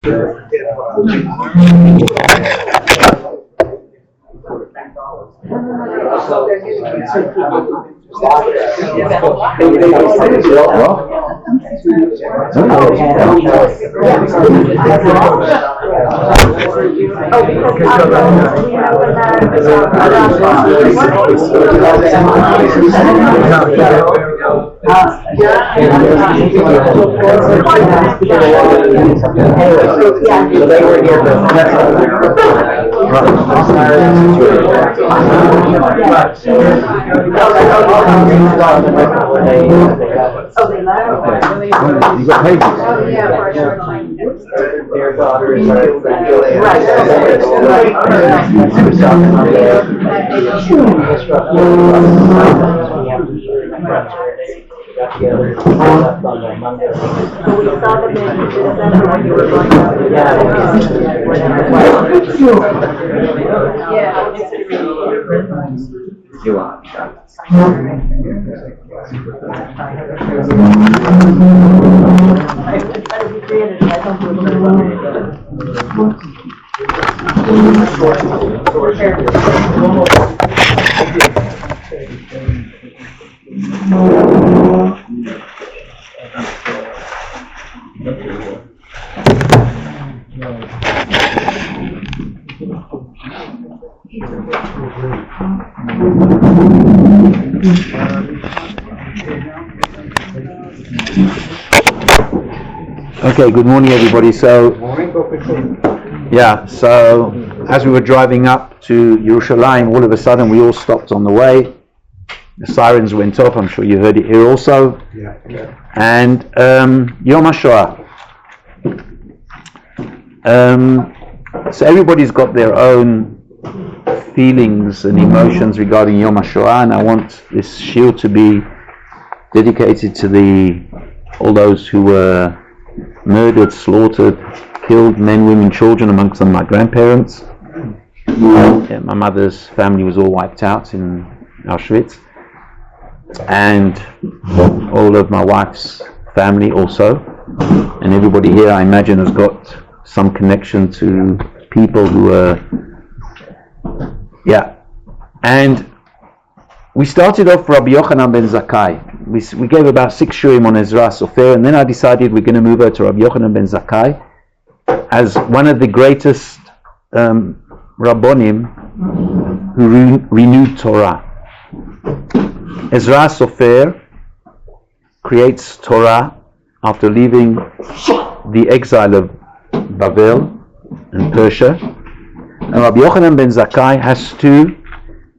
You got pages. Their daughter is you are. Okay, good morning everybody. So as we were driving up to Yerushalayim, all of a sudden we all stopped on the way. The sirens went off. I'm sure you heard it here also. And Yom HaShoah. So everybody's got their own feelings and emotions regarding Yom HaShoah, and I want this shiur to be dedicated to all those who were murdered, slaughtered, killed, men, women, children, amongst them my grandparents. My mother's family was all wiped out in Auschwitz, and all of my wife's family also, and everybody here I imagine has got some connection to people who were and we started off Rabbi Yochanan ben Zakkai. We gave about 6 shurim on Ezra Sofer, and then I decided we're going to move over to Rabbi Yochanan ben Zakkai as one of the greatest Rabbonim who renewed Torah. Ezra Sofer creates Torah after leaving the exile of Babel and Persia, and Rabbi Yochanan ben Zakkai has to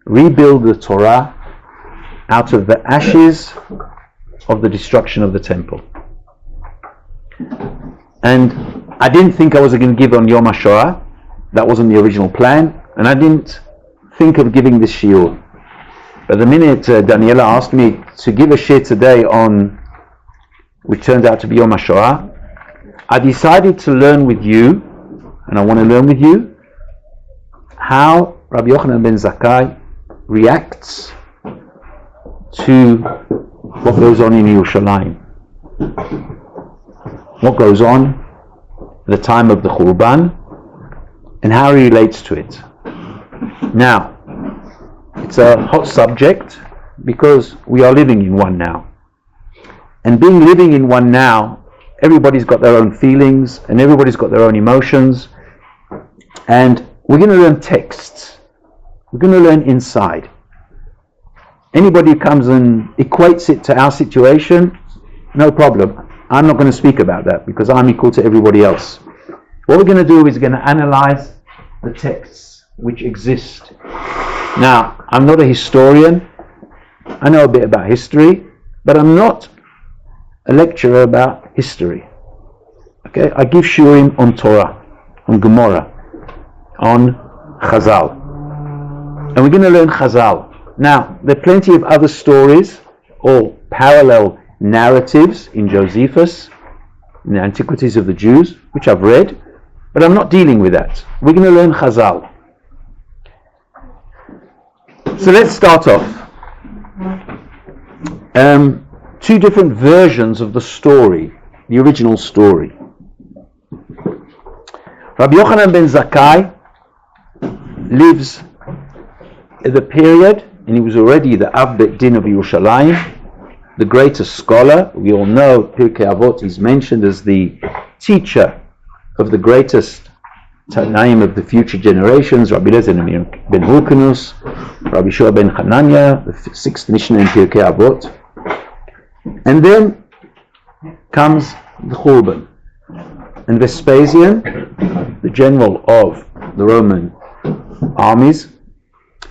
rebuild the Torah out of the ashes of the destruction of the temple. And I didn't think I was going to give on Yom HaShoah. That wasn't the original plan, and I didn't think of giving this shiur. But the minute Daniela asked me to give a shiur today on, which turned out to be Yom HaShoah, I decided to learn with you, and I want to learn with you, how Rabbi Yochanan ben Zakkai reacts to what goes on in Yerushalayim. What goes on at the time of the Churban, and how he relates to it. Now, it's a hot subject because we are living in one now. And being living in one now, everybody's got their own feelings and everybody's got their own emotions. And we're going to learn texts. We're going to learn inside. Anybody who comes and equates it to our situation, no problem. I'm not going to speak about that because I'm equal to everybody else. What we're going to do is we're going to analyze the texts which exist. Now, I'm not a historian. I know a bit about history, but I'm not a lecturer about history. Okay, I give shiurim on Torah, on Gemara, on Chazal. And we're going to learn Chazal. Now, there are plenty of other stories or parallel narratives in Josephus, in the Antiquities of the Jews, which I've read, but I'm not dealing with that. We're going to learn Chazal. So let's start off. 2 different versions of the story, the original story. Rabbi Yochanan ben Zakkai lives at the period, and he was already the Av Bet Din of Yerushalayim, the greatest scholar. We all know Pirkei Avot is mentioned as the teacher of the greatest Tanaim of the future generations, Rabbi Lezer ben Hurkanus, Rabbi Shua ben Hanania, the sixth Mishnah in Pirkei Avot. And then comes the Churban. And Vespasian, the general of the Roman armies,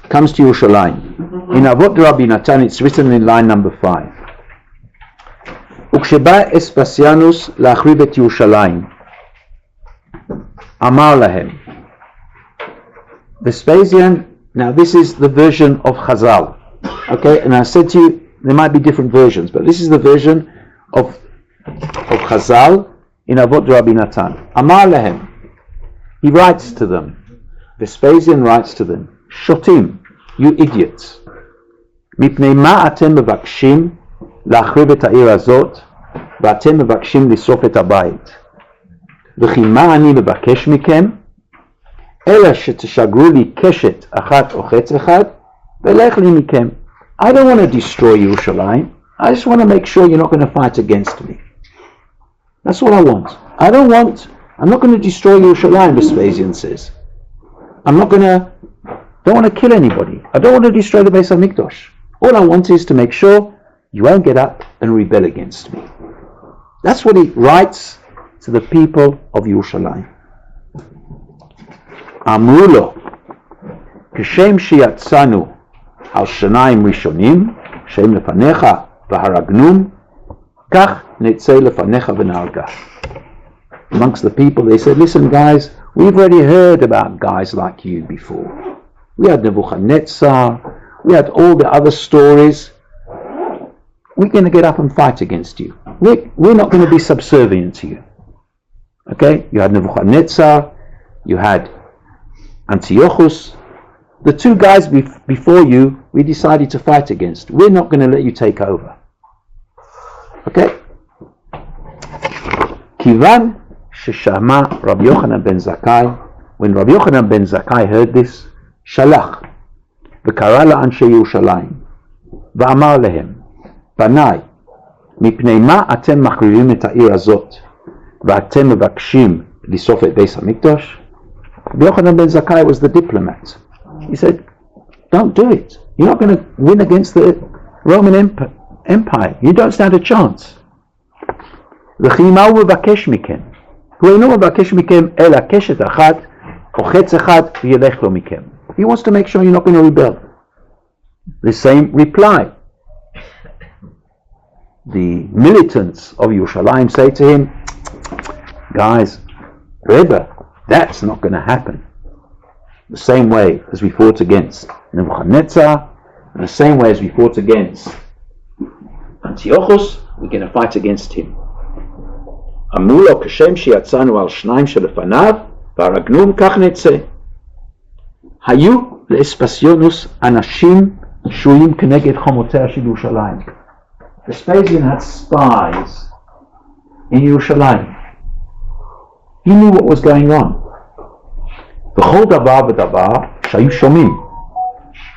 comes to Yerushalayim. In Avot Rabbi Natan, it's written in line number 5. וכשבא אספסיאנוס להחריב את ירושלים, אמר להם. Vespasian, now this is the version of Chazal. Okay, and I said to you, there might be different versions, but this is the version of Chazal in Avot Rabbi Natan. Amar lehem. He writes to them. Vespasian writes to them, Shotim, you idiots. מפני מה אתם מבקשים להחריב את העיר הזאת, ואתם מבקשים לשרוף את הבית? וכי מה אני מבקש מכם? אלא שתשגרו לי קשת אחת או חץ אחד, ולך לי מכם. I don't want to destroy Yerushalayim. I just want to make sure you're not going to fight against me. That's all I want. I'm not going to destroy Yerushalayim, Vespasian says. Don't want to kill anybody. I don't want to destroy the Beis HaMikdash. All I want is to make sure you won't get up and rebel against me. That's what he writes to the people of Yerushalayim. אמרו לו, כשם שיצאנו על שניים ראשונים, שהם לפניך והרגנום, כך נצא לפניך ונהרגה. Amongst the people, they said, listen guys, we've already heard about guys like you before. We had Nebuchadnezzar, we had all the other stories. We're going to get up and fight against you. We're not going to be subservient to you. Okay? You had Nebuchadnezzar, you had Antiochus. The two guys before you, we decided to fight against. We're not going to let you take over. Okay? Kivan sheshama Rabbi Yochanan ben Zakkai. When Rabbi Yochanan ben Zakkai heard this, Shalach וקרא לאנשי ירושלים ואמר להם, בניי, מפני מה אתם מחריבים את העיר הזאת ואתם מבקשים לשרוף את בית המקדש? Yochanan ben Zakkai was the diplomat. He said, don't do it. You're not going to win against the Roman Empire. You don't stand a chance. וכי מה הוא מבקש מכם? הוא אינו מבקש מכם אלא קשת אחת או חץ אחד וילך לו מכם. He wants to make sure you're not going to rebel. The same reply. The militants of Yerushalayim say to him, guys, Rebbe, that's not going to happen. The same way as we fought against Nebuchadnezzar, and the same way as we fought against Antiochus, we're going to fight against him. אמרו לו, כשם שיצאנו על שניים שלפניו, והרגנום כך נצא. היו לאספסיונוס אנשים שועים כנגד חומותיה של ירושלים. Vespasian had spies in Yerushalayim. He knew what was going on. בכל דבר ודבר שהיו שומעים,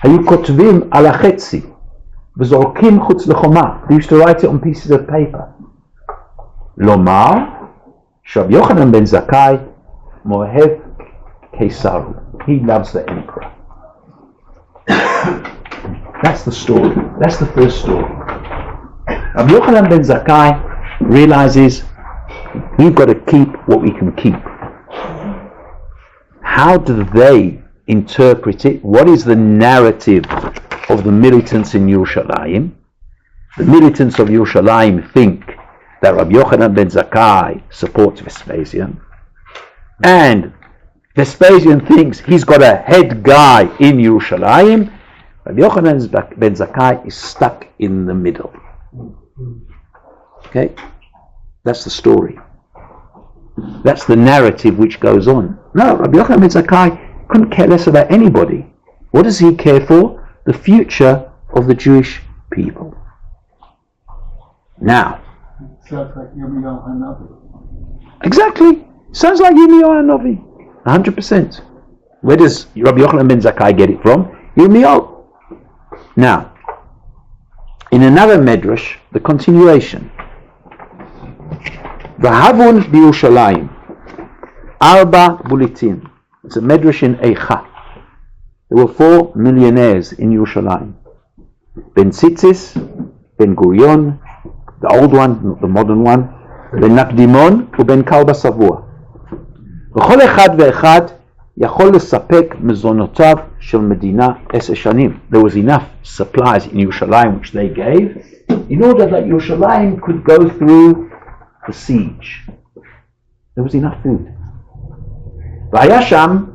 היו כותבים על החצי וזורקים חוץ לחומה. They used to write it on pieces of paper. לומר שרבי יוחנן בן זכאי מאוהב קיסר. He loves the emperor. That's the story. That's the first story. Rabbi Yochanan ben Zakkai realizes we've got to keep what we can keep. How do they interpret it? What is the narrative of the militants in Yerushalayim? The militants of Yerushalayim think that Rabbi Yochanan ben Zakkai supports Vespasian, and Vespasian thinks he's got a head guy in Yerushalayim. Rabbi Yochanan ben Zakkai is stuck in the middle. Okay? That's the story. That's the narrative which goes on. No, Rabbi Yochanan ben Zakkai couldn't care less about anybody. What does he care for? The future of the Jewish people. Now. Sounds like Yirmiyahu Hanavi. Exactly. Sounds like Yirmiyahu Hanavi. 100%. Where does Rabbi Yochanan ben Zakkai get it from? Yirmiyahu. Now, in another medrash, the continuation. V'havun b'Yerushalayim arba bulitin. It's a medrash in Eicha. There were 4 millionaires in Yerushalayim. Ben Tzitzis, Ben Gurion, the old one, not the modern one, Ben Nakdimon, וBen Kalba Savua. וכל אחד ואחד יכול לספק מזונותיו של מדינה 10 שנים. There was enough supplies in Yerushalayim which they gave in order that Yerushalayim could go through the siege. There was enough food. והיה שם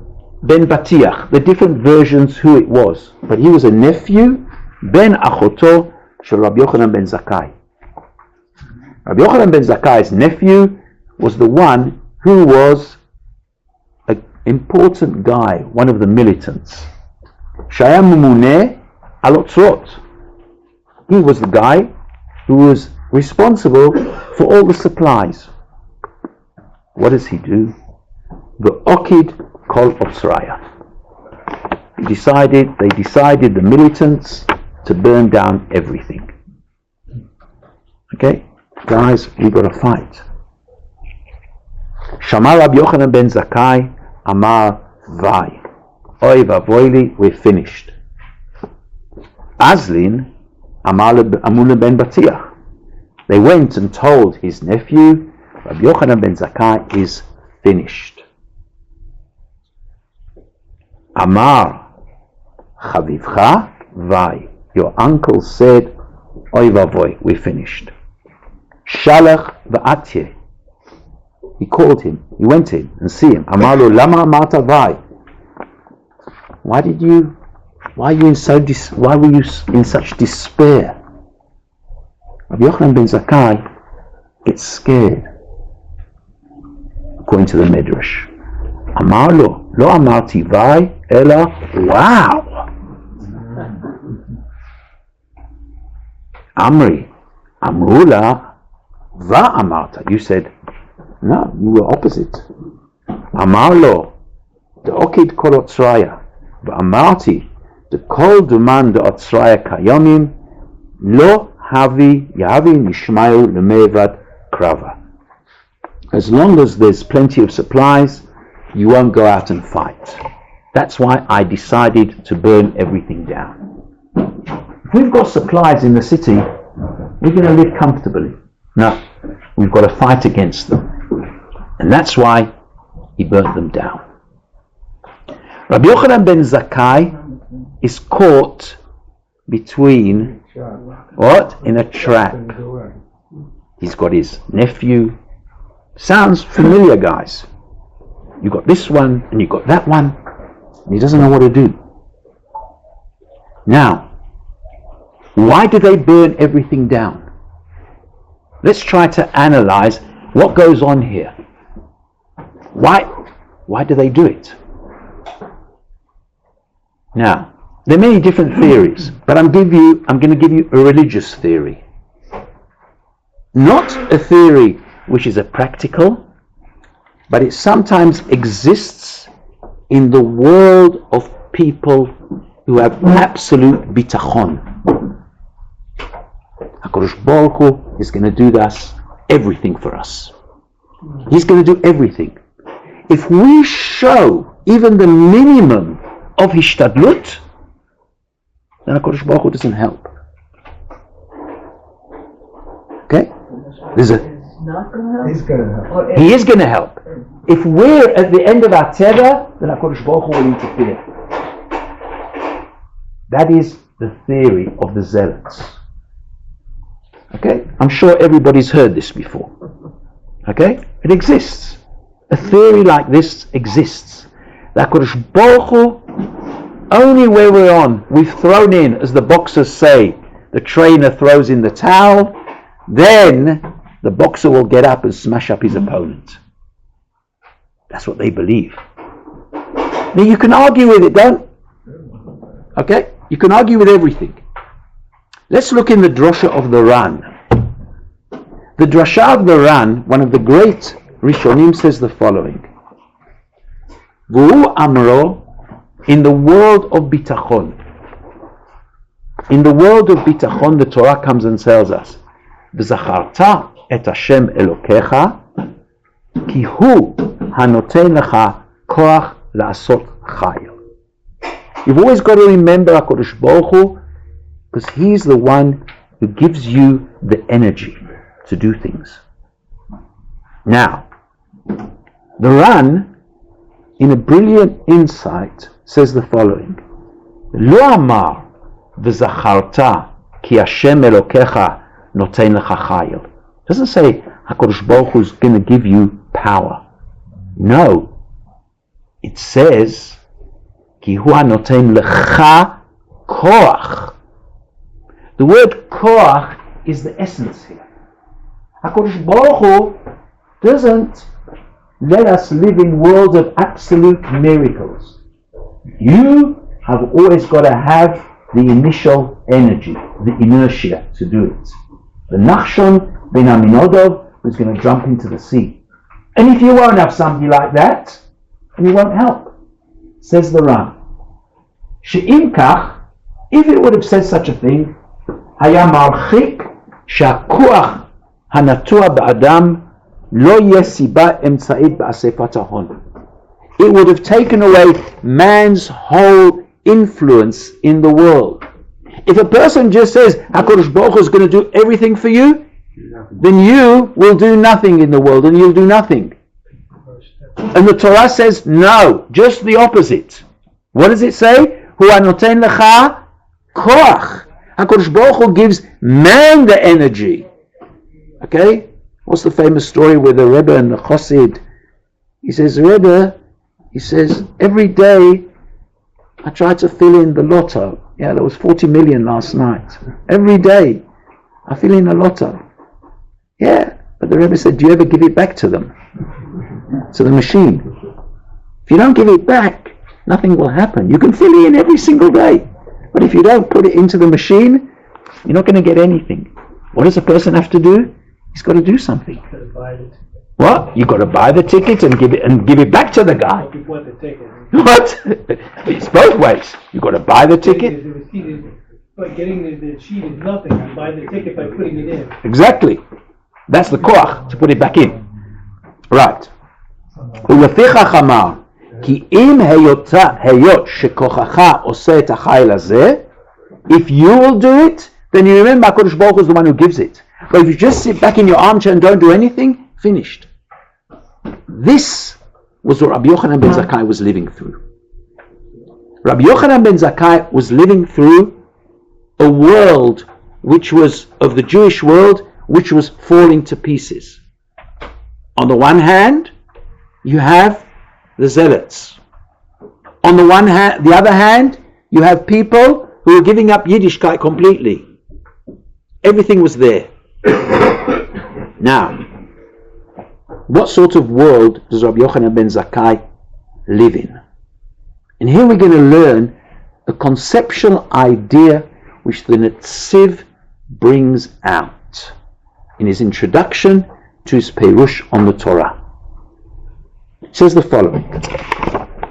Ben Batiach, the different versions who it was, but he was a nephew Ben Achoto shel Rabbi Yochanan ben Zakkai. Rabbi Yochanan ben Zakkai's nephew was the one who was an important guy, one of the militants. Shaya Mumune Alotzrot. He was the guy who was responsible for all the supplies. What does he do? The Okid Kol Otzraya. They decided, the militants, to burn down everything. Okay? Guys, we've got to fight. Shamar Rabbi Yochanan ben Zakkai Amar Vai. Oy vavoili, we're finished. Azlin Amul ben Batiach. They went and told his nephew, Rabbi Yochanan ben Zakkai is finished. Amar Chavivcha Vai. Your uncle said, Oy vavoy, we're finished. Shalach va'atye. He called him. He went in and see him. Amar lo lama amarta vai. Why were you in such despair? Rabbi Yochanan ben Zakkai gets scared. According to the Midrash. Amar lo amarti vai ela wow. Amri Amrula va amarta. You said no, you were opposite. Amar lo the okid kol otzraya va amarti the kol duman the otzraya kayomim lo yavi nishmayu lemevad krava. As long as there's plenty of supplies, you won't go out and fight. That's why I decided to burn everything down. If we've got supplies in the city, we're going to live comfortably. No, we've got to fight against them. And that's why he burnt them down. Rabbi Yochanan ben Zakkai is caught between what? In a trap. He's got his nephew. Sounds familiar, guys. You got this one and you got that one, and he doesn't know what to do. Now, why do they burn everything down? Let's try to analyze what goes on here. Why do they do it? Now, there are many different theories, but I'm going to give you a religious theory. Not a theory which is a practical, but it sometimes exists in the world of people who have absolute bitachon. HaKadosh Baruch Hu is going to do everything for us. He's going to do everything. If we show even the minimum of hishtadlut, then HaKadosh Baruch Hu doesn't help. Okay? He's going to help. He is going to help. If we're at the end of our tether, then HaKadosh Baruch Hu will interfere. That is the theory of the zealots. Okay? I'm sure everybody's heard this before. Okay? It exists. A theory like this exists. The HaKadosh Baruch Hu, only where we're on, we've thrown in, as the boxers say, the trainer throws in the towel, then the boxer will get up and smash up his opponent. That's what they believe. Now you can argue with it, don't? Okay? You can argue with everything. Let's look in the drasha of the Ran. The drasha of the Ran, one of the great Rishonim, says the following. V'hu amro, in the world of bitachon. In the world of bitachon, the Torah comes and tells us, V'zacharta et Hashem Elokecha, ki hu hanoten lecha koach la'asot chayil. You've always got to remember HaKadosh Baruch Hu, because He's the one who gives you the energy to do things. Now, the Ran, in a brilliant insight, says the following: Lo amar v'zacharta ki Hashem Elokecha noten lecha chayil. Doesn't say HaKadosh Baruch Hu is going to give you power. No. It says ki hu hanoten lecha koach. The word koach is the essence here. HaKadosh Baruch Hu doesn't let us live in worlds of absolute miracles. You have always got to have the initial energy, the inertia to do it. The Nachshon ben Aminodov was going to jump into the sea. And if you won't have somebody like that, then you won't help. Says the Ram. She'im kach, if it would have said such a thing, haya marchik she'hakuach hanatua ba'adam lo yeh siba emtza'it ba'asefat hahon. It would have taken away man's whole influence in the world. If a person just says HaKadosh Baruch Hu is going to do everything for you, then you will do nothing in the world and you'll do nothing. And the Torah says no, just the opposite. What does it say? Hu hanoten lecha koach. HaKadosh Baruch Hu gives man the energy. Okay? What's the famous story with the Rebbe and the Chassid? He says, Rebbe, he says, every day I try to fill in the lotto. Yeah, there was 40 million last night. Every day I fill in a lotto. Yeah, but the Rebbe said, do you ever give it back to them? To the machine. If you don't give it back, nothing will happen. You can fill it in every single day. But if you don't put it into the machine, you're not going to get anything. What does a person have to do? He's got to do something. What? You've got to buy the ticket and give it back to the guy. Before the ticket. What? It's both ways. You've got to buy the ticket. But getting the sheet is nothing. I buy the ticket by putting it in. Exactly. That's the koach, to put it back in. Right. ולפיכך אמר, כי אם היות שכוחך עושה את החיל הזה, if you will do it, then you remember HaKadosh Baruch Hu is the one who gives it. But if you just sit back in your armchair and don't do anything, finished. This was what Rabbi Yochanan ben Zakkai was living through. Rabbi Yochanan ben Zakkai was living through a world which was, of the Jewish world, which was falling to pieces. On the one hand, you have the zealots. On the one hand, the other hand, you have people who are giving up Yiddishkeit completely. Everything was there. Now, what sort of world does Rabbi Yochanan ben Zakkai live in? And here we're going to learn a conceptual idea which the Netziv brings out in his introduction to his Perush on the Torah. It says the following: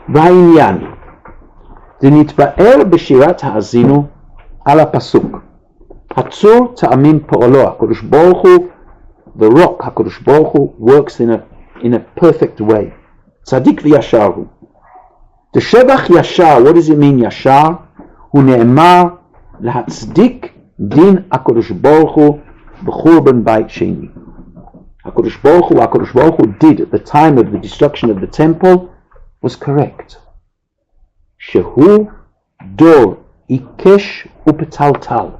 Va'inyan דנתבאר בשירת האזינו על הפסוק הצור תאמין פועלו הקדוש ברוך הוא. The rock, HaKadosh Baruch Hu, works in a perfect way. Tzadik v'yashar hu. The Shebach Yashar, what does it mean Yashar? Hu ne'emar lahatzdik din HaKadosh Baruch Hu b'churban bayit sheni. HaKadosh Baruch Hu did at the time of the destruction of the temple was correct. Shehu dor ikesh upetaltal.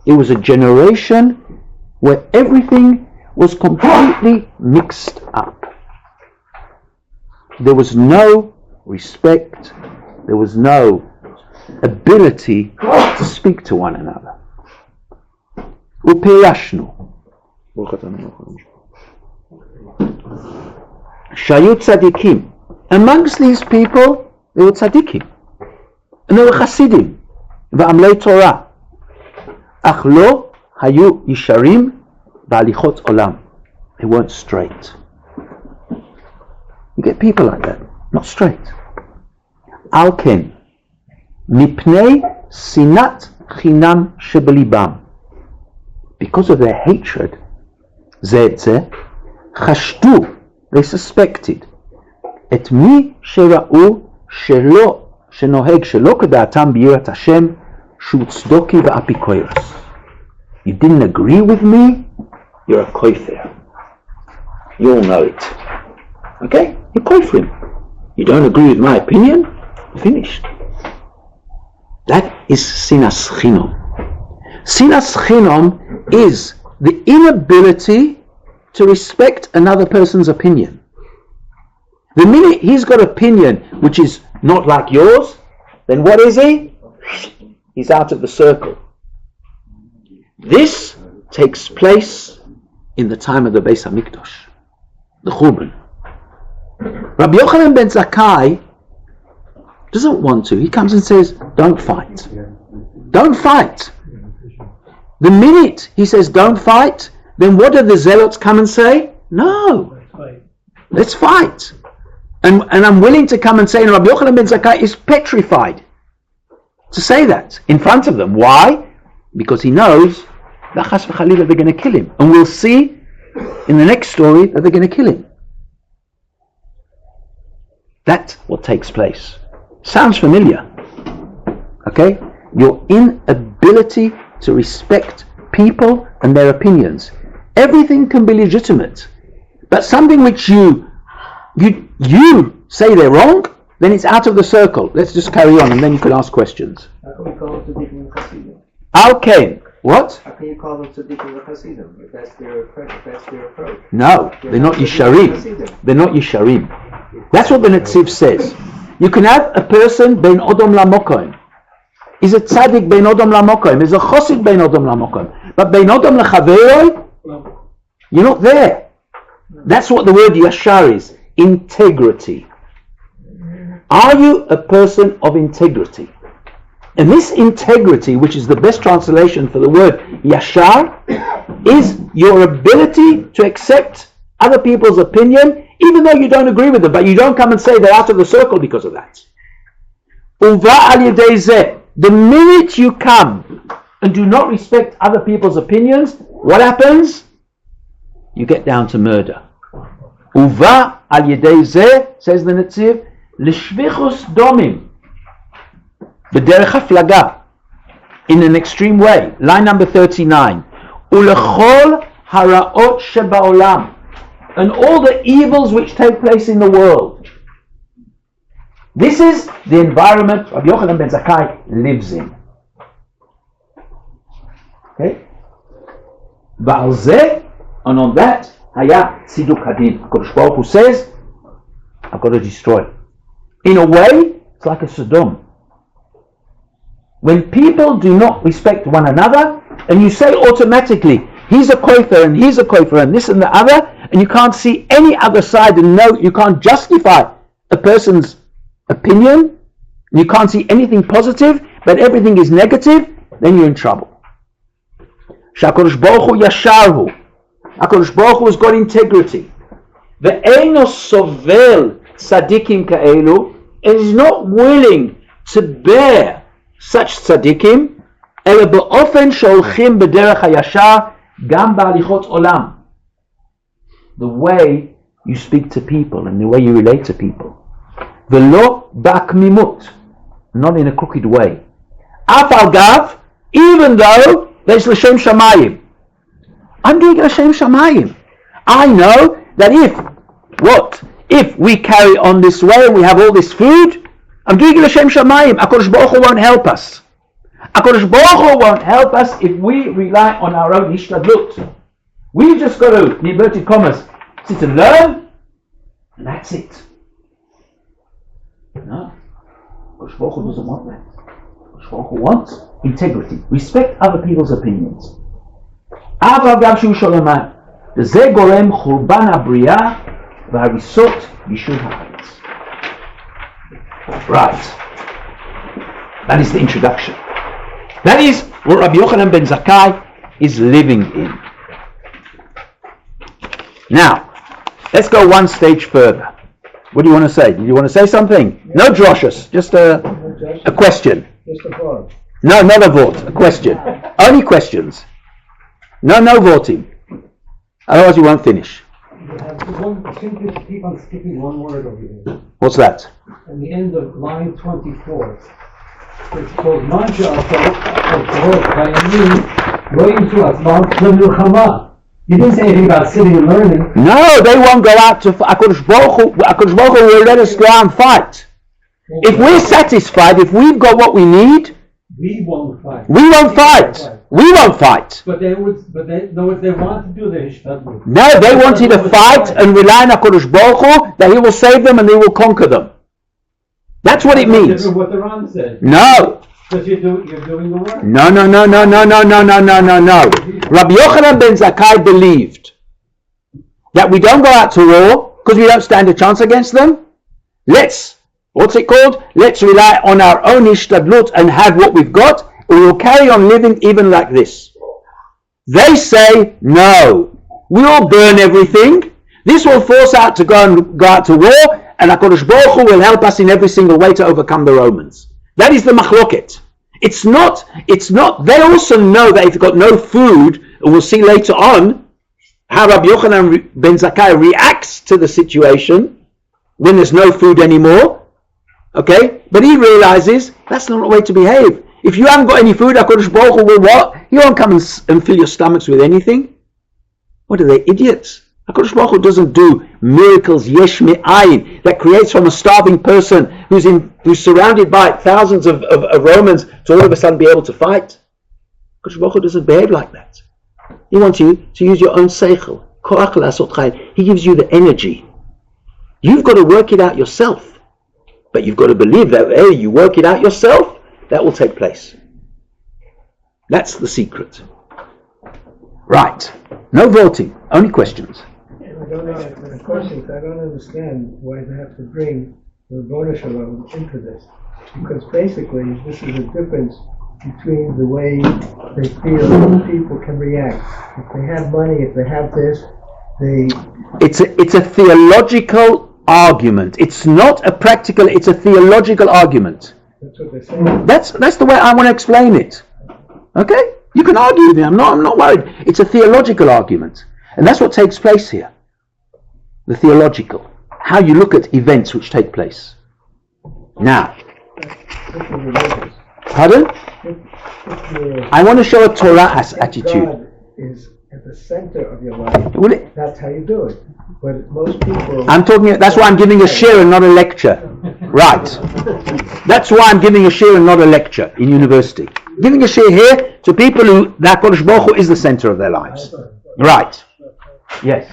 It was a generation where everything was completely mixed up. There was no respect, there was no ability to speak to one another. Upeyashnu. Shayu tzadikim. Amongst these people, there were tzadikim. And there were chasidim. V'amlei Torah. Ach lo hayu yisharim ba'alichot olam. They weren't straight. You get people like that. not straight. Al ken, mipnei sinat chinam shebelibam. Because of their hatred, zeh, chashtu, they suspected, et mi shera'u shelo shenoheg shelo keda'atam biyirat Hashem shu tzdoki va'apikoros. You didn't agree with me, you're a koifer. You all know it. Okay? You're koifrim. You don't agree with my opinion? Finished. That is sinas chinom. Sinas chinom is the inability to respect another person's opinion. The minute he's got opinion which is not like yours, then what is he? He's out of the circle. This takes place in the time of the Beis HaMikdash, the Churban. Rabbi Yochanan ben Zakkai doesn't want to. He comes and says, don't fight. Don't fight. The minute he says, don't fight, then what do the zealots come and say? No. Let's fight. And I'm willing to come and say, and Rabbi Yochanan ben Zakkai is petrified to say that in front of them. Why? Because he knows that chas v'chalila they're going to kill him. And we'll see in the next story that they're going to kill him. That's what takes place. Sounds familiar. Okay? Your inability to respect people and their opinions. Everything can be legitimate. But something which you say they're wrong, then it's out of the circle. Let's just carry on and then you can ask questions. How can we call them tzaddikim v'chasidim? Okay. What? How can you call them tzaddikim v'chasidim if that's their approach? No, they're not Yisharim. They're not Yisharim. That's what the Netziv says. You can have a person ben Odom lamokoim. He's a tzaddik ben Odom lamokoim. He's a chosid ben Odom lamokoim. But ben Odom lachaveroi, you're not there. That's what the word Yashar is. Integrity. Are you a person of integrity? And this integrity, which is the best translation for the word Yashar, is your ability to accept other people's opinion, even though you don't agree with them, but you don't come and say they're out of the circle because of that. Uva al yedei zeh. The minute you come and do not respect other people's opinions, what happens? You get down to murder. Uva al yedei zeh, says the Netziv, l'shvichus domim, b'derech haflaga, in an extreme way. Line number 39. Ulechol haraot sheba'olam, and all the evils which take place in the world. This is the environment Rabbi Yochanan ben Zakkai lives in. Okay? V'al zeh, and on that, haya tziduk hadin. HaKadosh Baruch Hu says, I've got to destroy. In a way, it's like a Sodom. When people do not respect one another, and you say automatically, he's a kofer and he's a kofer and this and the other, and you can't see any other side and no, you can't justify a person's opinion, you can't see anything positive, but everything is negative, then you're in trouble. HaKadosh Baruch Hu Yashar Hu. HaKadosh Baruch Hu has got integrity. Ve'eino sovel tzadikim ka'elu, and is not willing to bear such tzadikim, אלא באופן שהולכים בדרך הישר גם בהליכות עולם. The way you speak to people and the way you relate to people. ולא בהקמימות, not in a crooked way. אף על גב, even though there's לשם שמיים. I'm doing לשם שמיים. I know that if we carry on this way and we have all this food, I'm doing לשם שמיים. HaKadosh Baruch Hu won't help us. HaKadosh Baruch Hu won't help us if we rely on our own hishtadlut. We just got to, in inverted commas, sit and learn, and that's it. No. HaKadosh Baruch Hu doesn't want that. HaKadosh Baruch Hu wants integrity. Respect other people's opinions. אבל גם שהוא שולמן. וזה גורם חורבן הבריאה והריסות יישוב הארץ. Right. That is the introduction. That is what Rabbi Yochanan ben Zakkai is living in. Now, let's go one stage further. What do you want to say? Do you want to say something? Yeah. No droshes, just a question. Just a vote. No, not a vote, a question. Only questions. No voting. Otherwise you won't finish. Seem to keep on skipping one word over here. What's that? At the end of line 24. It's called Manja of You didn't say anything about sitting and learning. No, they won't go out to HaKadosh Baruch Hu will let us go out and fight. If we're satisfied, if we've got what we need, we won't fight. We won't fight. But they want to do the Hishtadlut. No, they want you to fight and rely on HaKadosh Baruch Hu that He will save them and He will conquer them. That's what it means. What the Ran said. No. Because you're doing the work. No. Rabbi Yochanan ben Zakkai believed that we don't go out to war because we don't stand a chance against them. Let's rely on our own ishtadlut and have what we've got, and we will carry on living even like this. They say, no, we will burn everything. This will force us to go out to war, and HaKadosh Baruch Hu will help us in every single way to overcome the Romans. That is the machloket. It's not, they also know that if they've got no food, and we'll see later on how Rabbi Yochanan ben Zakkai reacts to the situation when there's no food anymore. Okay? But he realizes that's not the way to behave. If you haven't got any food, HaKadosh Baruch Hu will what? He won't come and fill your stomachs with anything. What are they, idiots? HaKadosh Baruch Hu doesn't do miracles yesh me'ayin that creates from a starving person who's surrounded by thousands of Romans to all of a sudden be able to fight. HaKadosh Baruch Hu doesn't behave like that. He wants you to use your own seichel. He gives you the energy. You've got to work it out yourself. But you've got to believe that, hey, you work it out yourself, that will take place. That's the secret. Right. No voting, only questions. I don't understand why they have to bring the Revolutionaries into this. Because basically, this is a difference between the way they feel people can react. If they have money, if they have this, It's a theological argument. It's not a practical, it's a theological argument. That's what they're saying. That's the way I want to explain it. Okay? You can argue with me, I'm not worried. It's a theological argument. And that's what takes place here. The theological. How you look at events which take place. Now. Pardon? I want to show a Torah attitude. God is at the center of your life. That's how you do it. But most people... that's why I'm giving a shir and not a lecture. Right. That's why I'm giving a shir and not a lecture in university. Giving a shir here to people who, that HaKadosh Baruch Hu is the center of their lives. Right. Yes.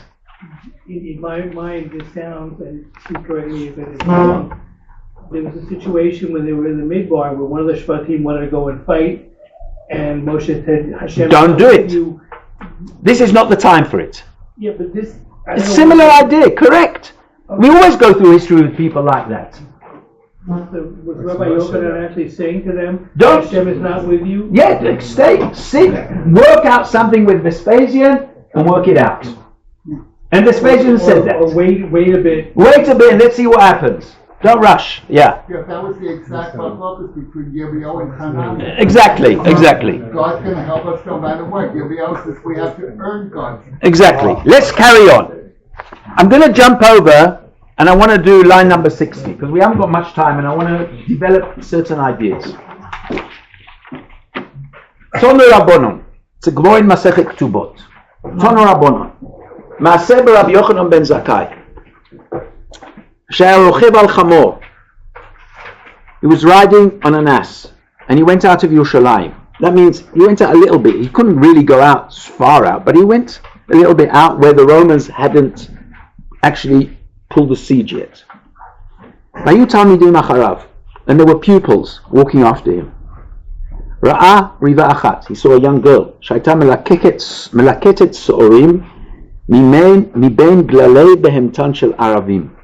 In my mind, this sounds, and please correct me if it is wrong, there was a situation when they were in the Midbar where one of the Shvatim wanted to go and fight, and Moshe said, Hashem, don't do it. This is not the time for it. Yeah, but this... It's a similar idea, correct. Okay. We always go through history with people like that. Was Rabbi Yochanan actually saying to them, Hashem is not with you? Yeah, sit, work out something with Vespasian and work it out. And Vespasian said that. Or wait a bit. Wait a bit and let's see what happens. Don't rush. Yeah. Yeah, that was the exact focus between Yirmiyahu and Hanan. Exactly. God's going to help us no matter what. Yirmiyahu says we have to earn God. Exactly. Let's carry on. I'm going to jump over and I want to do line number 60 because we haven't got much time and I want to develop certain ideas. Tonu Rabbonon. It's a Gemara in Masechet Ketubot. Tonu Rabbonon. Maaseh Rabbi Yochanan ben Zakkai. He was riding on an ass and he went out of Yerushalayim. That means he went out a little bit. He couldn't really go out far out, but he went a little bit out where the Romans hadn't actually pulled the siege yet. And there were pupils walking after him. Ra'a riva achat. He saw a young girl. Shaita melaketet so'orim mibein glalei behemtan shel Aravim.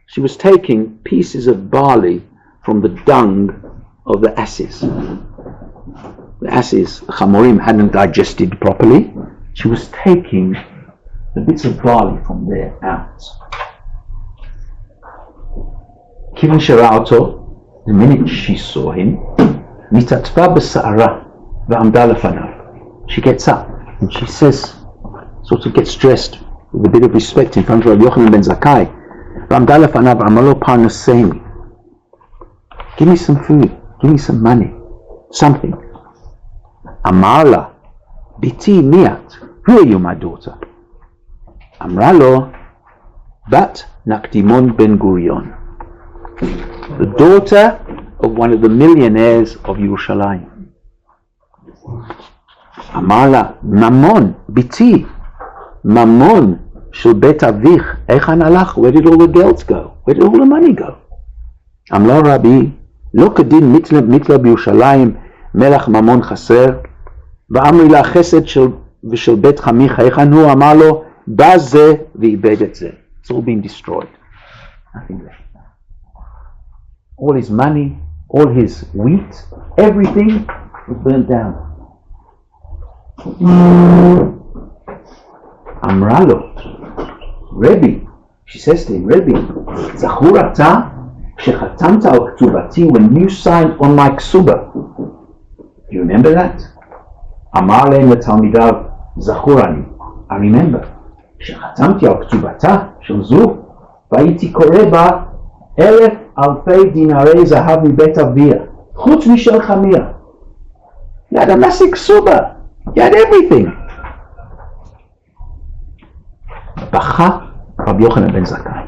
She was taking pieces of barley from the dung of the asses. The asses, the chamorim, hadn't digested properly. She was taking the bits of barley from there out. כיוון שראה אותו, the minute she saw him, נתעטפה בשערה ועמדה לפניו. She gets up and she says, sort of gets dressed with a bit of respect in front of Rabbi Yochanan ben Zakkai. ועמדה לפניו ואמר לו פרנסני. Give me some food, give me some money, something. אמר לה, ביתי מי את? Who are you, my daughter? אמרה לו, בת נקדימון בן גוריון, the daughter of one of the millionaires of Yerushalayim. אמר לה, ממון, ביתי, ממון של בית אביך, היכן הלך? Where did all the girls go? Where did all the money go? אמר רבי, לא כדין מתלה בירושלים מלך ממון חסר, ואמרי לה חסד ושל בית חמיך, היכן הוא? אמר לו, בא זה ואיבד את זה. It's all been destroyed. Nothing left. All his money, all his wheat, everything was burnt down. אמרה לו, רבי, she says to him, רבי, זכור אתה שחתמת על כתובתי when you signed on my כסובה? Do you remember that? אמר להם לתלמידיו, זכור אני, I remember, שחתמתי על כתובתה של זו, והייתי קורא בה 1,000 דינרי זהב מבית אביה, חוץ משל חמיר. You had a massive כסובה, you had everything. בכה רבי יוחנן בן זכאי.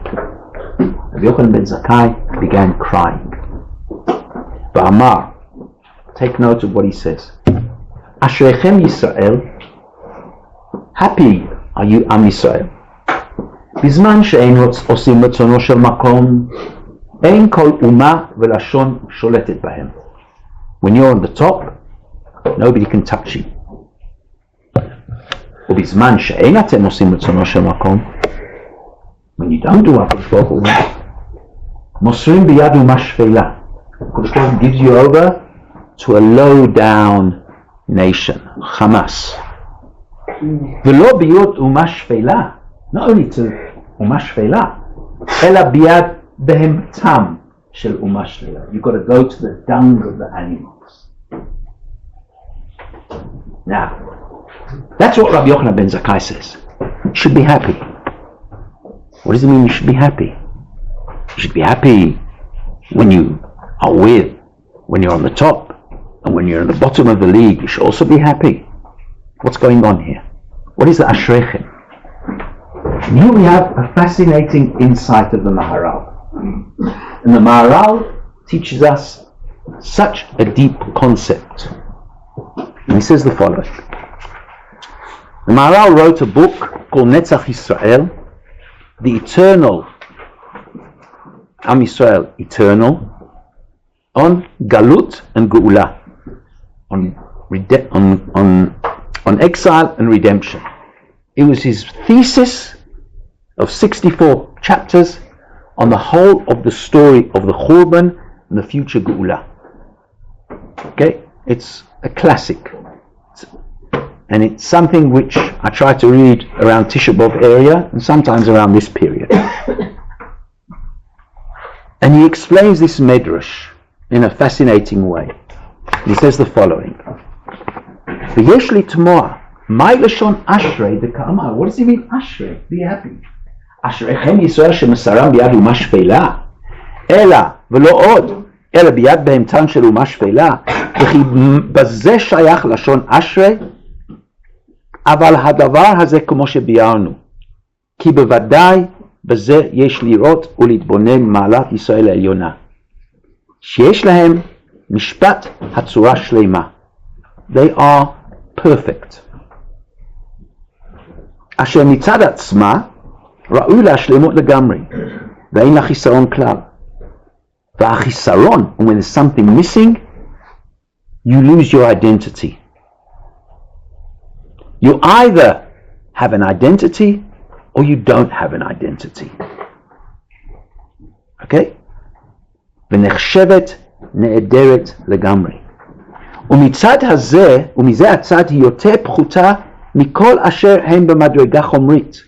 רבי יוחנן בן זכאי began crying. ואמר, take note of what he says. אשריכם ישראל, happy are you עם ישראל. בזמן שאין עושים רצונו של מקום, אין כל אומה ולשון שולטת בהם. When you're on the top, nobody can touch you. ובזמן שאין אתם עושים רצונו של מקום, when you don't do what the Torah wants, מוסרים ביד אומה שפלה. The Torah gives you over to a low down nation, Hamas. ולא ביד אומה שפלה, not only to אומה שפלה, אלא ביד בהמתם של אומה שפלה. You've got to go to the dung of the animals. Now, that's what Rabbi Yochanan ben Zakkai says. You should be happy. What does it mean you should be happy? You should be happy when you are when you're on the top, and when you're in the bottom of the league, you should also be happy. What's going on here? What is the Ashrechem? And here we have a fascinating insight of the Maharal. And the Maharal teaches us such a deep concept. And he says the following. The Maharal wrote a book called Netzach Israel, the eternal, Am Yisrael, eternal, on Galut and Geula, on exile and redemption. It was his thesis of 64 chapters on the whole of the story of the Churban and the future Geula. Okay, it's a classic. And it's something which I try to read around Tisha B'Av area and sometimes around this period. And he explains this medrash in a fascinating way. He says the following. V'yesh li t'moa, mai lashon ashrei deka'amar. What does he mean, ashrei? Be happy. Ashreichem Yisrael shemesaram biyad uma shpela. Ela v'lo od. אלא ביד בהמתן של אומה שפלה, וכי בזה שייך לשון אשרי, אבל הדבר הזה כמו שביארנו, כי בוודאי בזה יש לראות ולהתבונן מעלת ישראל העליונה, שיש להם משפט הצורה שלמה. They are perfect. אשר מצד עצמה ראוי להשלמות לגמרי, ואין לה חיסרון כלל. והחיסרון, and when there's something missing, you lose your identity. You either have an identity or you don't have an identity. Okay? ונחשבת נעדרת לגמרי. ומצד הזה, ומזה הצד היא יותר פחותה מכל אשר הם במדרגה חומרית.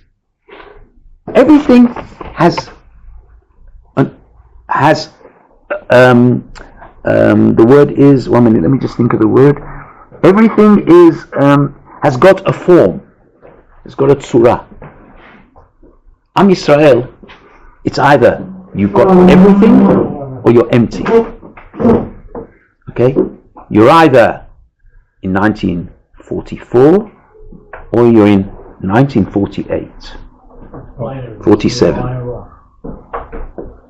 Everything has the word is, 1 minute, let me just think of the word. Everything is, has got a form. It's got a tzura. Am Yisrael, it's either you've got everything or you're empty. Okay? You're either in 1944 or you're in 1948, 47.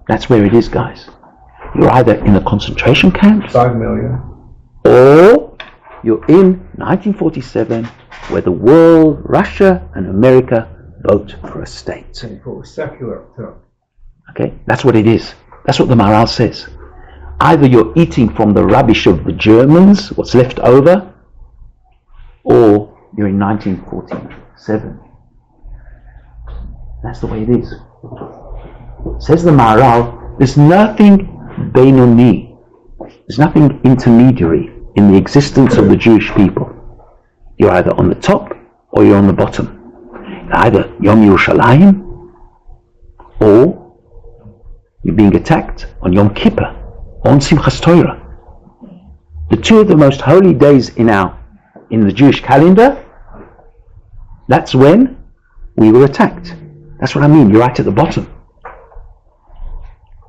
That's where it is, guys. You're either in the concentration camps 5 million. or you're in 1947 where the world, Russia and America vote for a state. For secular too. Okay? That's what it is. That's what the Maharal says. Either you're eating from the rubbish of the Germans, what's left over, or you're in 1947. That's the way it is. Says the Maharal, there's nothing Beinoni, there's nothing intermediary in the existence of the Jewish people. You're either on the top or you're on the bottom. Either Yom Yerushalayim or you're being attacked on Yom Kippur or on Simchas Torah. The two of the most holy days in the Jewish calendar, that's when we were attacked. That's what I mean, you're right at the bottom.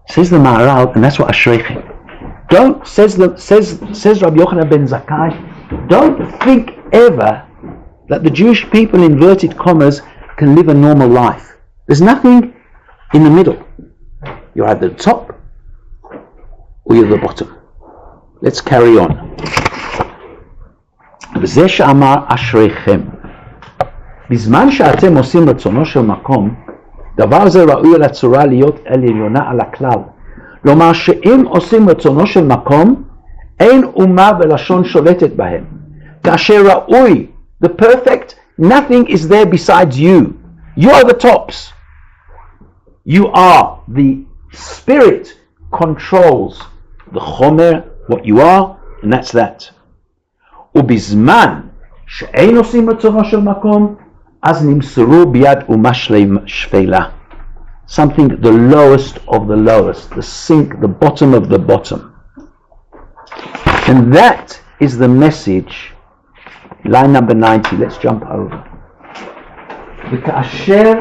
Says the Maharal, and that's what Ashreichem. Says Rabbi Yochanan ben Zakkai, don't think ever that the Jewish people, in inverted commas, can live a normal life. There's nothing in the middle. You're at the top or you're at the bottom. Let's carry on. וזה שאמר אשריכם. בזמן שאתם עושים רצונו של מקום, דבר זה ראוי על הצורה להיות עליונה על הכלל. כלומר שאם עושים רצונו של מקום, אין אומה ולשון שולטת בהם. כאשר ראוי, the perfect, nothing is there besides you. You are the tops. You are the spirit controls the chomer, what you are, and that's that. ובזמן שאין עושים רצונו של מקום, אז נמסרו ביד אומה שפלה. Something the lowest of the lowest, the sink, the bottom of the bottom. And that is the message. Line number 90, let's jump over. וכאשר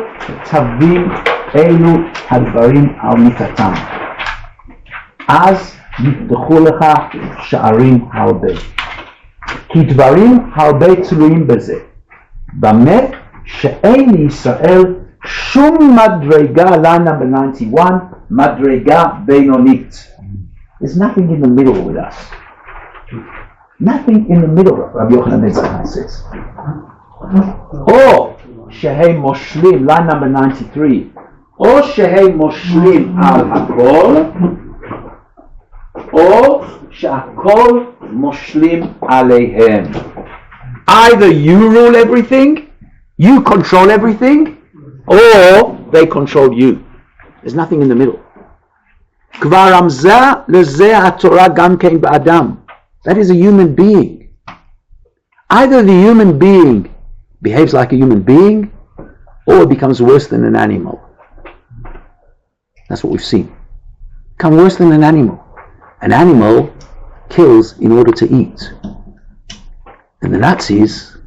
תבין אלו הדברים על מיתתם, אז יפתחו לך שערים הרבה. כי דברים הרבה תלויים בזה. באמת שאין לישראל שום מדרגה, line number 91, מדרגה בינונית. There's nothing in the middle with us. Nothing in the middle, Rabbi Yochanan ben Zakkai says. או שהם מושלים, line number 93, או שהם מושלים על הכל, או שהכל מושלים עליהם. Either you rule everything, you control everything, or they control you. There's nothing in the middle. כבר רמזה לזה התורה גם כן באדם. That is a human being. Either the human being behaves like a human being, or it becomes worse than an animal. That's what we've seen. Become worse than an animal. An animal kills in order to eat. And the Nazis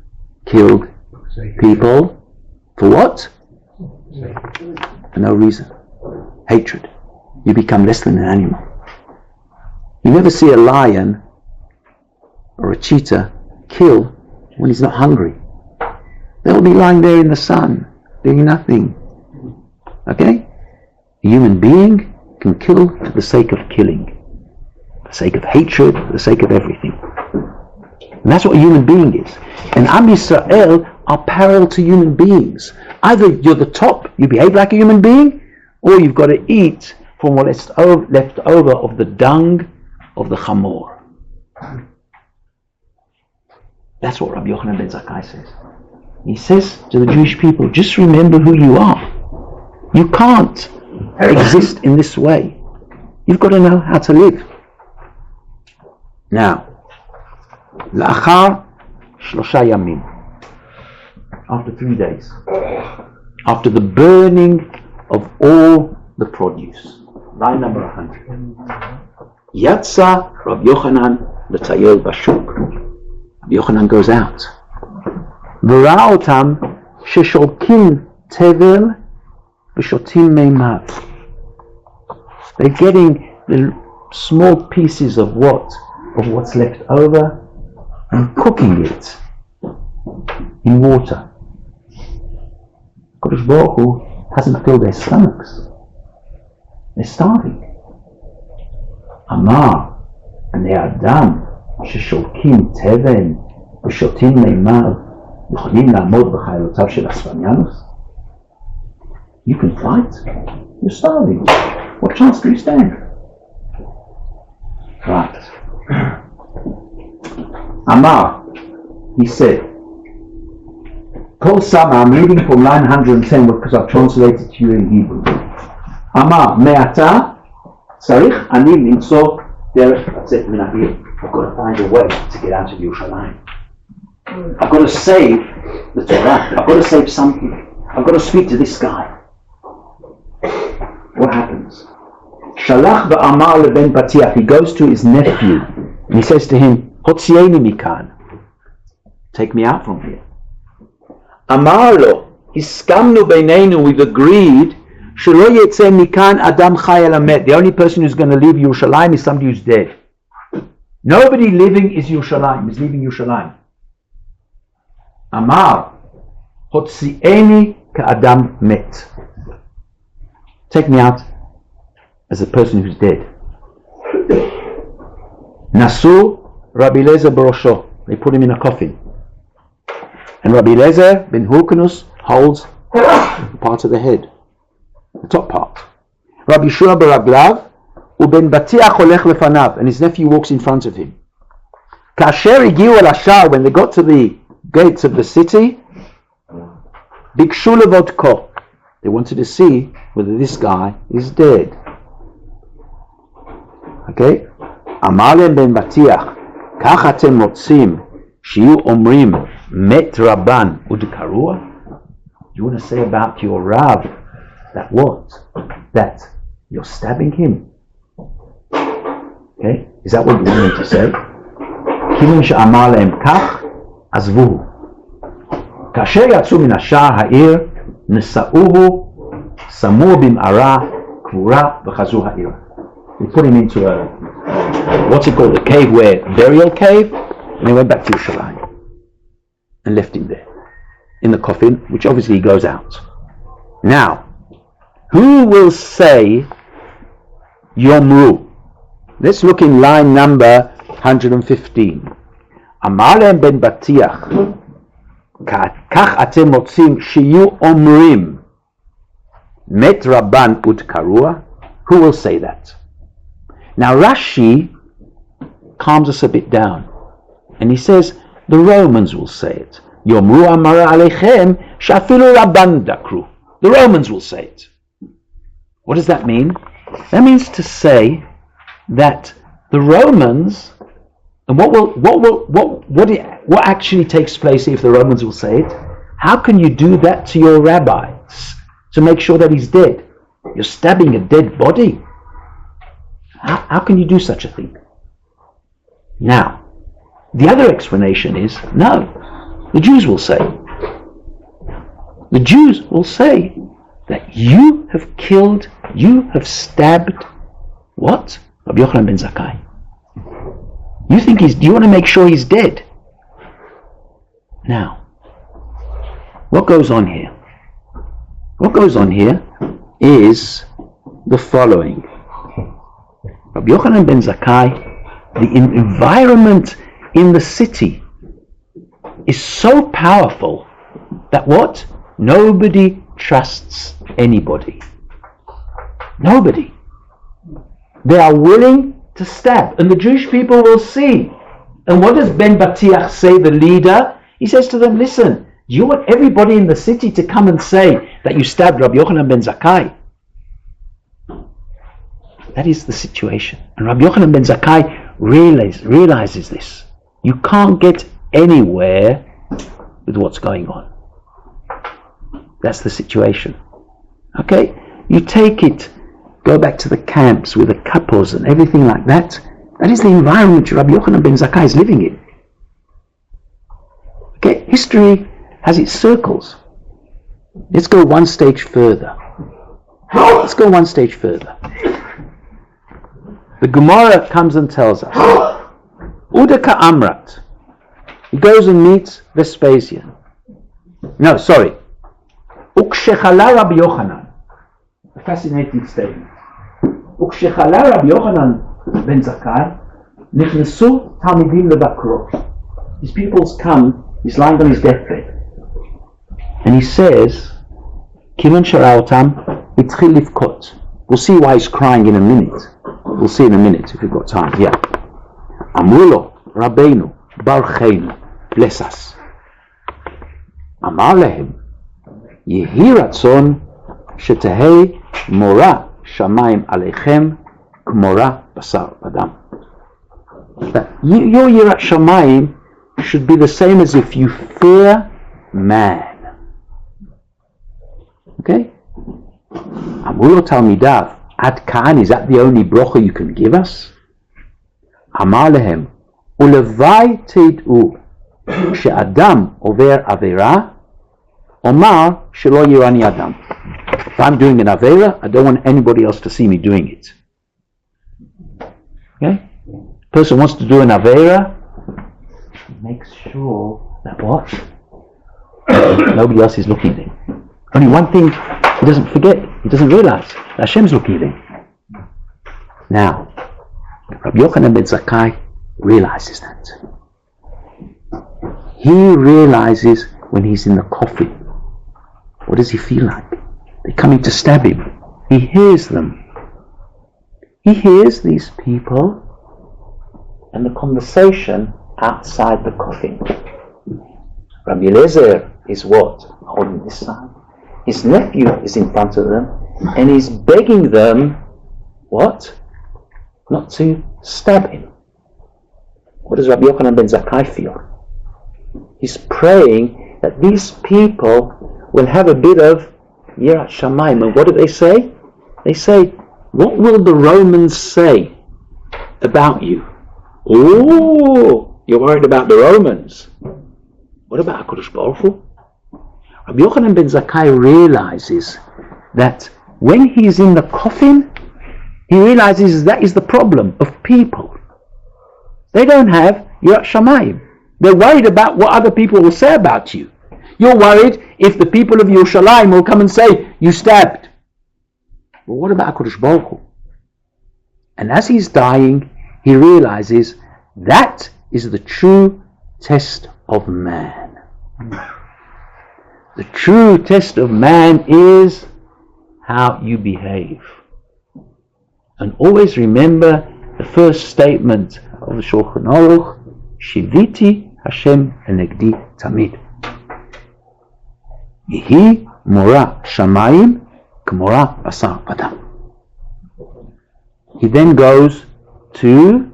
killed people for what? For no reason. Hatred. You become less than an animal. You never see a lion or a cheetah kill when he's not hungry. They'll be lying there in the sun, doing nothing. Okay? A human being can kill for the sake of killing, for the sake of hatred, for the sake of everything. And that's what a human being is. And Am Yisrael are parallel to human beings. Either you're the top, you behave like a human being, or you've got to eat from what's left over of the dung of the chamor. That's what Rabbi Yochanan ben Zakkai says. He says to the Jewish people, just remember who you are. You can't exist in this way. You've got to know how to live. Now, לאחר 3 ימים, after 3 days, after the burning of all the produce, line number 100. Yatsa Rabbi Yochanan l'tayel bashuk. Rabbi Yochanan goes out. V'ra otam shesholkin tevel v'shotim meimav. They're getting the small pieces of what's left over and cooking it in water. Kodesh Baruch Hu hasn't filled their stomachs. They're starving. Amar bnei Adam shesholkin tevel v'shotim meimav יכולים לעמוד בחיילותיו של אספניאנוס? You can fight? You're starving. What chance do you stand? Right. Amar, he said, Kol Sama, I'm reading from line 110 because I've translated to you in Hebrew. Amar, me'ata, צריך אני למצוא דרך לצאת מן העיר. I've got to find a way to get out of Yerushalayim. I've got to save the Torah. I've got to save something. I've got to speak to this guy. What happens? Shalach ba'amar leben Batiach. He goes to his nephew and he says to him, Hotzieni mikan. Take me out from here. Amar lo, hiskamnu beinenu, we've agreed, shelo yetzeh mikan adam chai el hamet. The only person who's going to leave Yerushalayim is somebody who's dead. Nobody living is Yerushalayim, is leaving Yerushalayim. Amar, hotzieni ka'adam met. Take me out as a person who's dead. Nasu Rabbi Lezer Barosho. They put him in a coffin. And Rabbi Lezer ben Hurkanus holds part of the head, the top part. Rabbi Shua baraglav uben Batiach olech lefanav, and his nephew walks in front of him. Kasher higiu el hashar, when they got to the gates of the city, bikshu levodko, they wanted to see whether this guy is dead. Okay? Amar lehem ben Batiach, kach atem motzim shiyu omrim met Raban udkarua. You want to say about your Rav that what? That you're stabbing him. Okay? Is that what you want me to say? Kimin she'amar lehem kach עזבוהו. כאשר יצאו מן השער העיר, נשאוהו, שמו במערה, קבורה, וחזרו העיר. They put him into a, what's it called, a cave where, burial cave, and they went back to Yerushalayim and left him there, in the coffin, which obviously he goes out. Now, who will say Yomru? Let's look in line number 115. אמר להם בן בטיח, כך אתם מוצאים שיהיו אומרים מת רבן ודקרוע? Who will say that? Now Rashi calms us a bit down and he says the Romans will say it. יאמרו אמרה עליכם שאפילו רבן דקרו. The Romans will say it. What does that mean? That means to say that the Romans, and what actually takes place if the Romans will say it? How can you do that to your rabbi to make sure that he's dead? You're stabbing a dead body. How can you do such a thing? Now, the other explanation is, no, the Jews will say. The Jews will say that you have killed, you have stabbed, what? Rabbi Yochanan ben Zakkai. You think you want to make sure he's dead? Now, what goes on here? What goes on here is the following. Rabbi Yochanan ben Zakkai, the environment in the city is so powerful that what? Nobody trusts anybody. Nobody. They are willing to stab, and the Jewish people will see. And what does Ben Batiach say, the leader? He says to them, listen, do you want everybody in the city to come and say that you stabbed Rabbi Yochanan ben Zakkai? That is the situation. And Rabbi Yochanan ben Zakkai realizes this. You can't get anywhere with what's going on. That's the situation. Okay? You take it go back to the camps with the couples and everything like that. That is the environment Rabbi Yochanan ben Zakkai is living in. Okay, history has its circles. Let's go one stage further. The Gemara comes and tells us, Udaka Amrat. He goes and meets Vespasian. No, sorry. Ukshechala Rabbi Yochanan. A fascinating statement. Ukshechala Rabbi Yochanan ben Zakkai, Nechemya Talmidim lebakro. His pupils come, he's lying on his deathbed. And he says, Kiman sharaotam, itchil livkot. We'll see why he's crying in a minute. We'll see in a minute if we've got time. Yeah. Amrulo, Rabbeinu, Barcheinu, bless us. Amar lehem, Yehi ratzon, shetehei mora shamayim aleichem, kmora basar adam. That your yirat shamayim should be the same as if you fear man. Okay? Amrulo talmidav, ad kan, is that the only brocha you can give us? Amar lehem, ulevai teid'u, she'adam over avera, omar shelo yirani adam. If I'm doing an avera, I don't want anybody else to see me doing it. Okay? Person wants to do an avera, make sure that what? Nobody else is looking at him. Only one thing he doesn't forget, he doesn't realize that Hashem's looking at him. Now, Rabbi Yochanan ben Zakkai realizes that. He realizes when he's in the coffin. What does he feel like? They're coming to stab him. He hears them. He hears these people and the conversation outside the coffin. Rabbi Eliezer is what? Holding this side. His nephew is in front of them and he's begging them, what? Not to stab him. What does Rabbi Yochanan ben Zakkai feel? He's praying that these people will have a bit of Yirat Shamayim. And what do they say? They say, what will the Romans say about you? Oh, you're worried about the Romans. What about HaKadosh Baruch Hu? Rabbi Yochanan ben Zakkai realizes that when he's in the coffin, he realizes that is the problem of people. They don't have Yirat Shamayim. They're worried about what other people will say about you. You're worried if the people of Yerushalayim will come and say, you stabbed. Well, what about HaKadosh Baruch Hu? And as he's dying, he realizes that is the true test of man. The true test of man is how you behave. And always remember the first statement of the Shulchan Aruch, Shiviti Hashem enegdi tamid. Yehi mora shamayim k'mora basar adam. He then goes to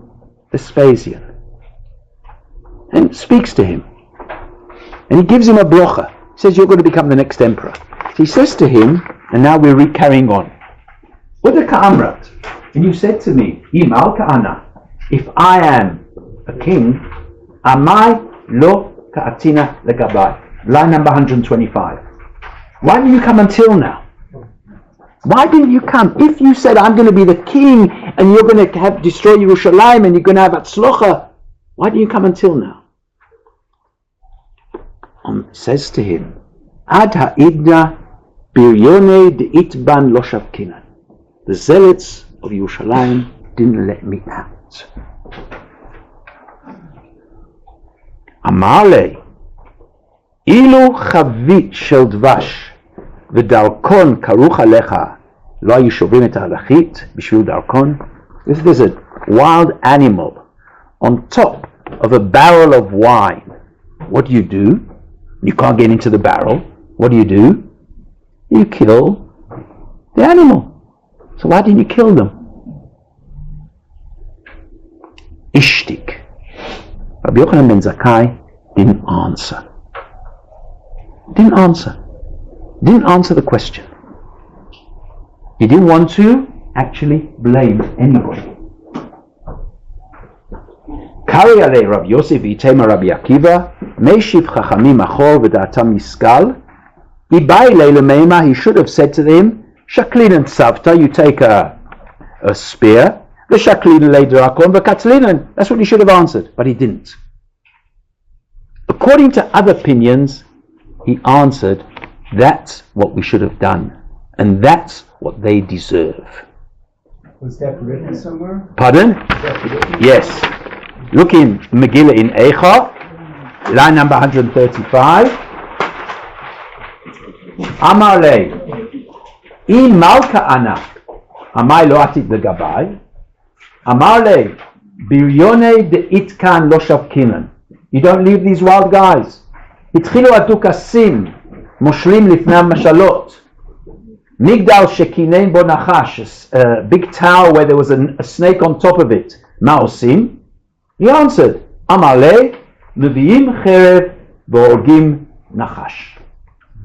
Vespasian and speaks to him. And he gives him a brocha. He says, you're going to become the next emperor. So he says to him, and now we're carrying on. Udaka amrat, and you said to me, Im al ka'ana, if I am a king, amai lo ka'atina legabai. Line number 125. Why didn't you come until now? Why didn't you come? If you said, I'm going to be the king, and you're going to destroy Yerushalayim, and you're going to have Atzlocha, why didn't you come until now? Says to him, Ad ha'idna biryone de'itban lo shavkinan. The zealots of Yerushalayim didn't let me out. Amale, ilu chavit shel dvash v'darkon karuch alecha lo hayu shobrim et ha'alachit b'shvil darkon. If there's a wild animal on top of a barrel of wine, what do? You can't get into the barrel. What do? You kill the animal. So why didn't you kill them? Ishtik. Rabbi Yochanan ben Zakkai didn't answer. Didn't answer the question. He didn't want to actually blame anybody. Kari alei Rav Yosef itema Rabbi Akiva, Meishiv chachamim achor v'da'atam yiskal. Ibai leila meima, he should have said to them, Shaklin and Savta, you take a spear, the Shaklin lei drakon v'katzlinan. That's what he should have answered, but he didn't. According to other opinions, he answered, that's what we should have done, and that's what they deserve. Was that written somewhere? Pardon? Yes. Look in Megillah in Eicha, line number 135. Amar lei, im malka ana, amai lo atit legabai, amar lei, biryone de itkan lo shavkinan. You don't leave these wild guys. התחילו הדוכסים, מושלים לפני המשלות. מגדל שכינן בו נחש, a big tower where there was a snake on top of it. מה עושים? He answered, אמר לי, מביאים חרב והורגים נחש.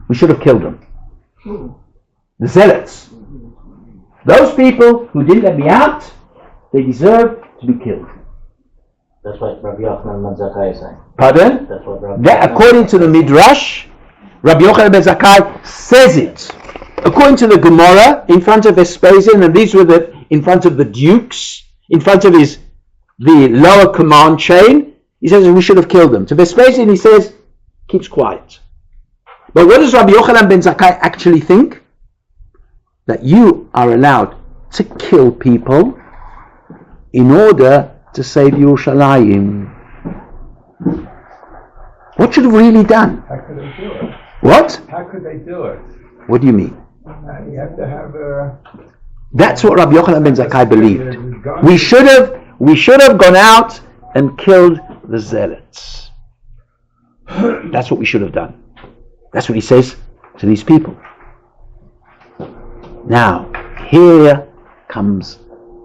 We should have killed them. The zealots. Those people who didn't let me out, they deserve to be killed. That's what Rabbi Yochanan ben Zakkai is saying. Pardon? That's what Rabbi That, according to the Midrash, Rabbi Yochanan ben Zakkai says it. According to the Gemara, in front of Vespasian, and these were in front of the dukes, in front of the lower command chain, he says we should have killed them. To Vespasian, he says, keeps quiet. But what does Rabbi Yochanan ben Zakkai actually think? That you are allowed to kill people in order to save Yerushalayim. What should have really done? How could they do it? What? How could they do it? What do you mean? You have to have a... That's what Rabbi Yochanan ben Zakkai believed. We should have gone out and killed the zealots. That's what we should have done. That's what he says to these people. Now, here comes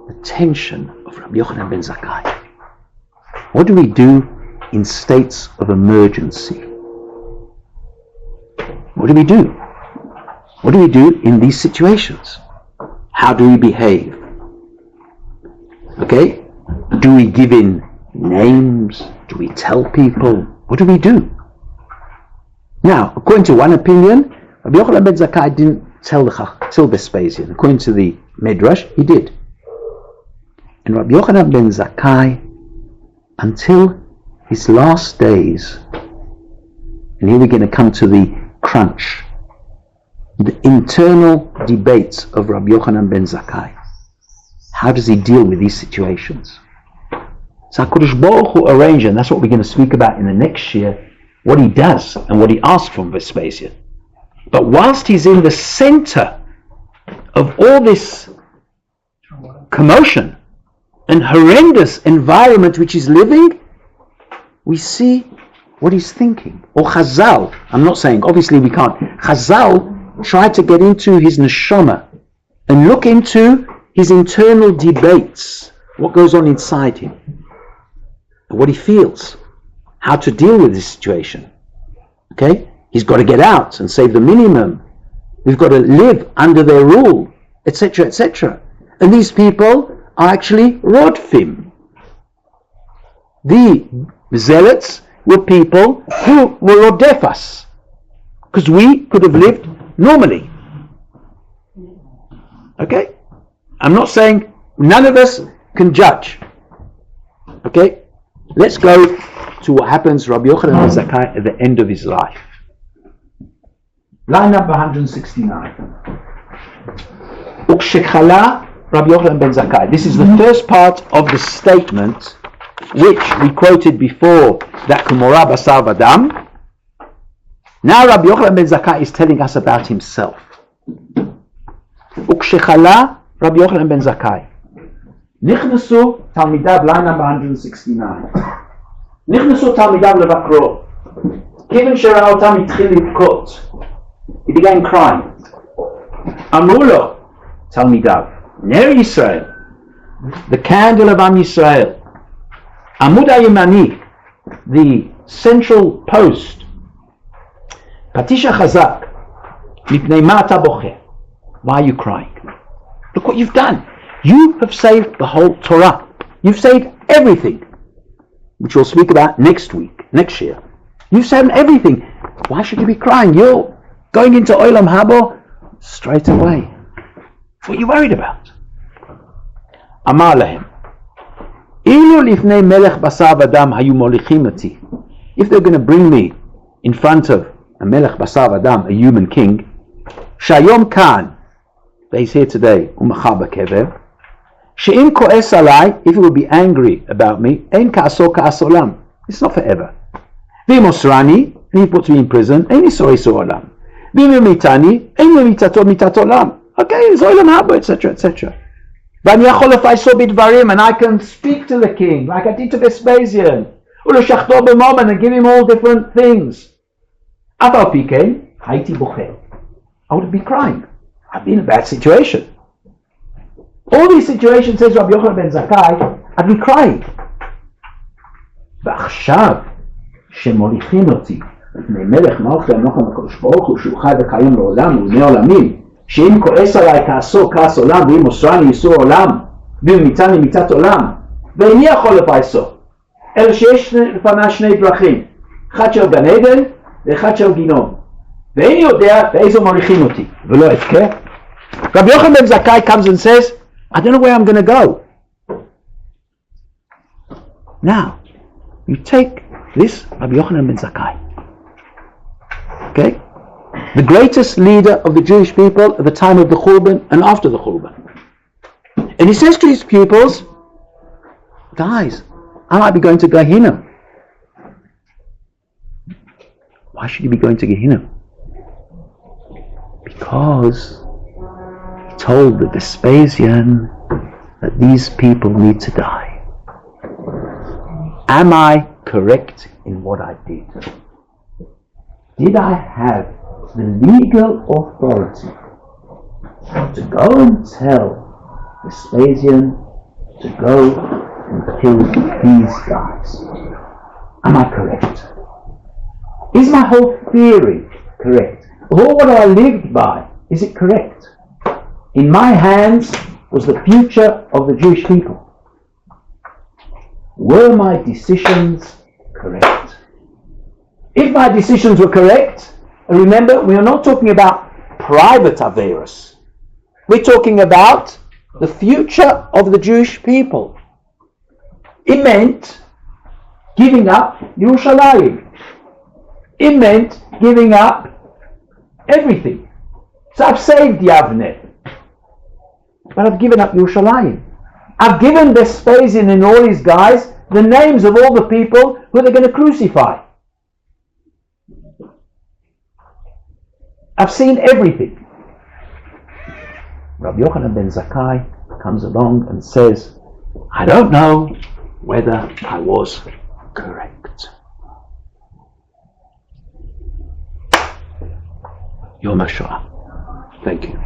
the tension of Rabbi Yochanan ben Zakkai. What do we do in states of emergency? What do we do? What do we do in these situations? How do we behave? Okay? Do we give in names? Do we tell people? What do we do? Now, according to one opinion, Rabbi Yochanan ben Zakkai didn't tell Vespasian. According to the Midrash, he did. And Rabbi Yochanan ben Zakkai, until his last days, and here we're going to come to the crunch, the internal debates of Rabbi Yochanan ben Zakkai. How does he deal with these situations? So HaKadosh Baruch Hu arranged, and that's what we're going to speak about in the next year, what he does and what he asks from Vespasian. But whilst he's in the center of all this commotion and horrendous environment which he's living, we see what he's thinking. Or Chazal, I'm not saying, obviously we can't. Chazal tried to get into his neshama and look into his internal debates, what goes on inside him, what he feels, how to deal with this situation. Okay? He's got to get out and save the minimum. We've got to live under their rule, etc., etc. And these people are actually rodfim. The zealots were people who were rodefas, because we could have lived normally. Okay? I'm not saying none of us can judge. Okay? Let's go to what happens to Rabbi Yochanan ben Zakkai at the end of his life. Line number 169. Ukshekhala Rabbi Yochanan ben Zakkai. This is the first part of the statement which we quoted before, that Kumorah Basar Vadam. Now Rabbi Yochanan ben Zakkai is telling us about himself. Ukshekhala Rabbi Yochanan ben Zakkai. Nichnasu Talmidav, line number 169. Nichnasu Talmidav levakro. Kivin shera otam itchil libkot. He began crying. Amru lo Talmidav, Ner Yisrael, the candle of Am Yisrael. Amud Ayimani, the central post. Patisha Chazak, Mipnei ma ata boche. Why are you crying? Look what you've done. You have saved the whole Torah. You've saved everything, which we'll speak about next year. You've saved everything. Why should you be crying? You're going into Olam Haba straight away. What are you worried about? Amar lahem, Ilu lifnei melech basar v'adam hayu molichim oti. If they're going to bring me in front of a melech basar v'adam, a human king, shayom kan, that he's here today, umachar b'kever, she'im ko'es alai, if he will be angry about me, ein ka'aso ka'as olam, it's not forever. V'im osrani, and he puts me in prison, ein iso iso olam. V'im mitani, ein mitato mitat olam. Okay, it's olam haba, etc., etc. And I can speak to the king, like I did to Vespasian, and give him all different things. I would be crying. I'd be in a bad situation. All these situations, says Rabbi Yochanan ben Zakkai, I'd be crying. ועכשיו שמוליכים אותי לפני מלך מלכי המלוך הקדוש ברוך הוא שהוא חי וקיים לעולם ולבני עולמים, שאם כועס עליי כעסו כעס עולם ואם מוסרני איסור עולם ואם מיתני מיתת עולם ואיני יכול לפייסו, אלא שיש לפני שני דרכים, אחד של גן עדן ואחד של גיהנום, ואיני יודע באיזו מוליכים אותי ולא אבכה. Rabbi Yochanan ben Zakkai comes and says, I don't know where I'm going to go. Now, you take this Rabbi Yochanan ben Zakkai, okay, the greatest leader of the Jewish people at the time of the Churban and after the Churban, and he says to his pupils, guys, I might be going to Gehenna. Why should you be going to Gehenna? Because he told the Vespasian that these people need to die. Am I correct in what I did? Did I have the legal authority to go and tell Vespasian to go and kill these guys? Am I correct? Is my whole theory correct? All what I lived by, is it correct? In my hands was the future of the Jewish people. Were my decisions correct? If my decisions were correct, and remember, we are not talking about private Averos. We're talking about the future of the Jewish people. It meant giving up Yerushalayim. It meant giving up everything. So I've saved Yavne, but I've given up Yerushalayim. I've given Vespasian and all his guys the names of all the people who they're going to crucify. I've seen everything. Rabbi Yochanan ben Zakkai comes along and says, I don't know whether I was correct. Yom HaShoah. Thank you.